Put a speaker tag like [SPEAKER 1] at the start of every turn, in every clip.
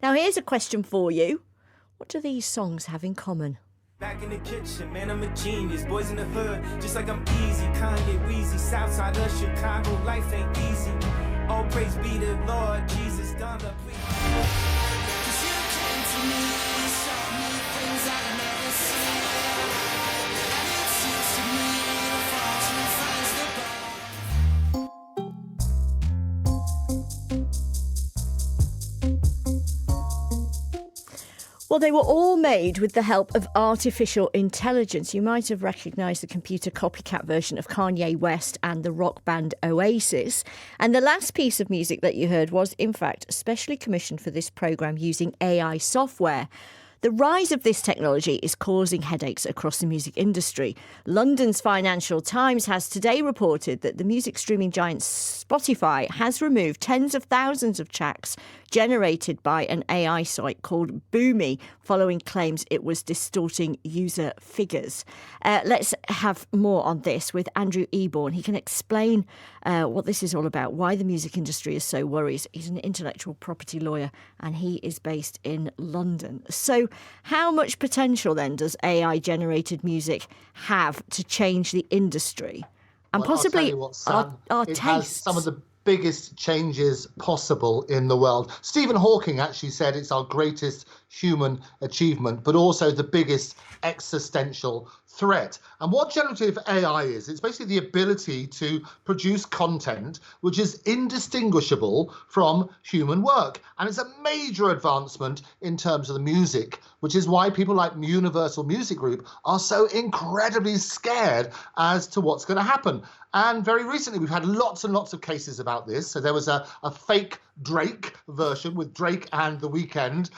[SPEAKER 1] Now, here's a question for you. What do these songs have in common?
[SPEAKER 2] Back in the kitchen, man, I'm a genius. Boys in the hood, just like I'm easy. Kanye, Weezy, Southside of Chicago. Life ain't easy. All praise be to Lord Jesus. Done the please. 'Cause you came to me, showed me things I've never seen. And it seems to me the fortune finds the gold.
[SPEAKER 1] Well, they were all made with the help of artificial intelligence. You might have recognised the computer copycat version of Kanye West and the rock band Oasis. And the last piece of music that you heard was, in fact, specially commissioned for this programme using AI software. The rise of this technology is causing headaches across the music industry. London's Financial Times has today reported that the music streaming giant Spotify has removed tens of thousands of tracks generated by an AI site called Boomy, following claims it was distorting user figures. Let's have more on this with Andrew Eborn. He can explain what this is all about, why the music industry is so worried. He's an intellectual property lawyer and he is based in London. So how much potential then does AI-generated music have to change the industry? And possibly our
[SPEAKER 3] it
[SPEAKER 1] tastes?
[SPEAKER 3] has some of the biggest changes possible in the world. Stephen Hawking actually said it's our greatest human achievement, but also the biggest existential threat. And what generative AI is, it's basically the ability to produce content which is indistinguishable from human work. And it's a major advancement in terms of the music, which is why people like Universal Music Group are so incredibly scared as to what's going to happen. And very recently, we've had lots and lots of cases about this. So there was a fake Drake version with Drake and The Weeknd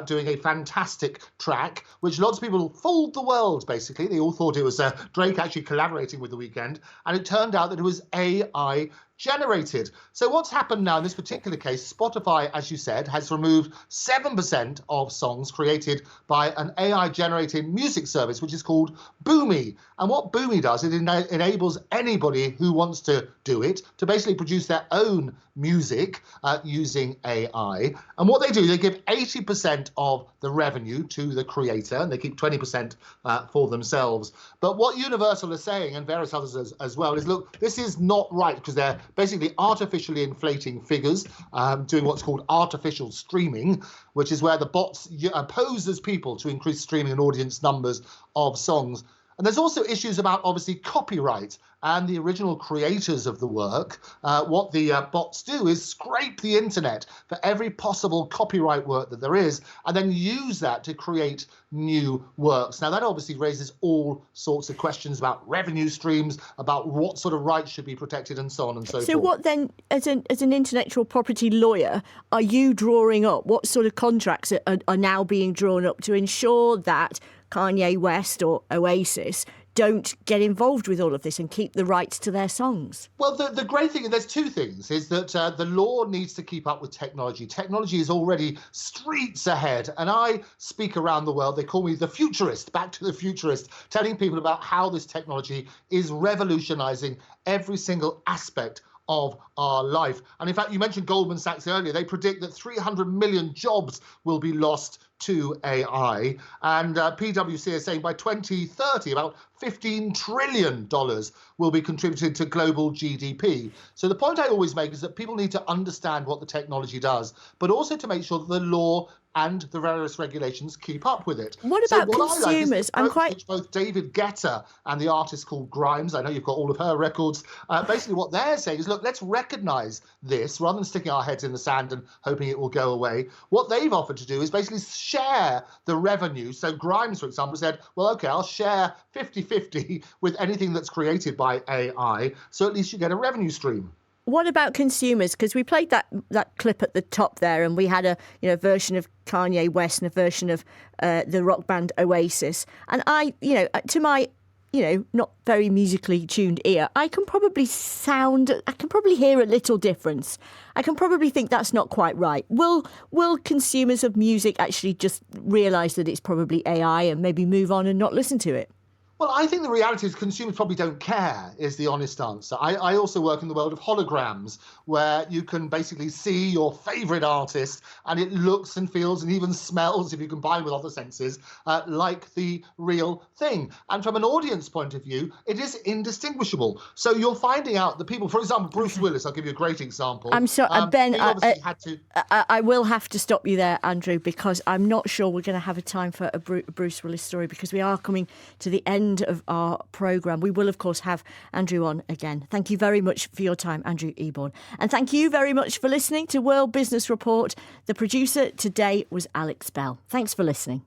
[SPEAKER 3] doing a fantastic track, which lots of people fooled the world, basically. They all thought it was Drake actually collaborating with The Weeknd. And it turned out that it was AI generated. So what's happened now in this particular case, Spotify, as you said, has removed 7% of songs created by an AI-generated music service, which is called Boomy. And what Boomy does, it enables anybody who wants to do it to basically produce their own music using AI. And what they do, they give 80% of the revenue to the creator, and they keep 20% for themselves. But what Universal is saying, and various others as well, is, look, this is not right, because they're basically artificially inflating figures, doing what's called artificial streaming, which is where the bots pose as people to increase streaming and audience numbers of songs. And there's also issues about, obviously, copyright and the original creators of the work. What the bots do is scrape the internet for every possible copyright work that there is, and then use that to create new works. Now, that obviously raises all sorts of questions about revenue streams, about what sort of rights should be protected, and so on and so forth.
[SPEAKER 1] So what then, as an intellectual property lawyer, are you drawing up? What sort of contracts are now being drawn up to ensure that Kanye West or Oasis don't get involved with all of this and keep the rights to their songs?
[SPEAKER 3] Well, the great thing, and there's two things, is that the law needs to keep up with technology. Technology is already streets ahead. And I speak around the world. They call me the Futurist, back to the Futurist, telling people about how this technology is revolutionizing every single aspect of our life. And in fact, you mentioned Goldman Sachs earlier. They predict that 300 million jobs will be lost to AI. And PwC is saying by 2030, about $15 trillion will be contributed to global GDP. So the point I always make is that people need to understand what the technology does, but also to make sure that the law and the various regulations keep up with it.
[SPEAKER 1] What about consumers?
[SPEAKER 3] Both David Guetta and the artist called Grimes, I know you've got all of her records, basically what they're saying is, look, let's recognise this rather than sticking our heads in the sand and hoping it will go away. What they've offered to do is basically share the revenue. So Grimes, for example, said, well, OK, I'll share 50-50 with anything that's created by AI, so at least you get a revenue stream.
[SPEAKER 1] What about consumers? Because we played that clip at the top there, and we had a version of Kanye West and a version of the rock band Oasis. And I, to my not very musically tuned ear, I can probably hear a little difference. I can probably think that's not quite right. Will consumers of music actually just realise that it's probably AI and maybe move on and not listen to it?
[SPEAKER 3] Well, I think the reality is consumers probably don't care, is the honest answer. I also work in the world of holograms, where you can basically see your favourite artist and it looks and feels and even smells, if you combine with other senses, like the real thing. And from an audience point of view, it is indistinguishable. So you're finding out that people, for example, Bruce Willis, I'll give you a great example.
[SPEAKER 1] I'm sorry, Ben,
[SPEAKER 3] he obviously had to...
[SPEAKER 1] I will have to stop you there, Andrew, because I'm not sure we're going to have a time for a Bruce Willis story, because we are coming to the end of our programme. We will, of course, have Andrew on again. Thank you very much for your time, Andrew Eborn. And thank you very much for listening to World Business Report. The producer today was Alex Bell. Thanks for listening.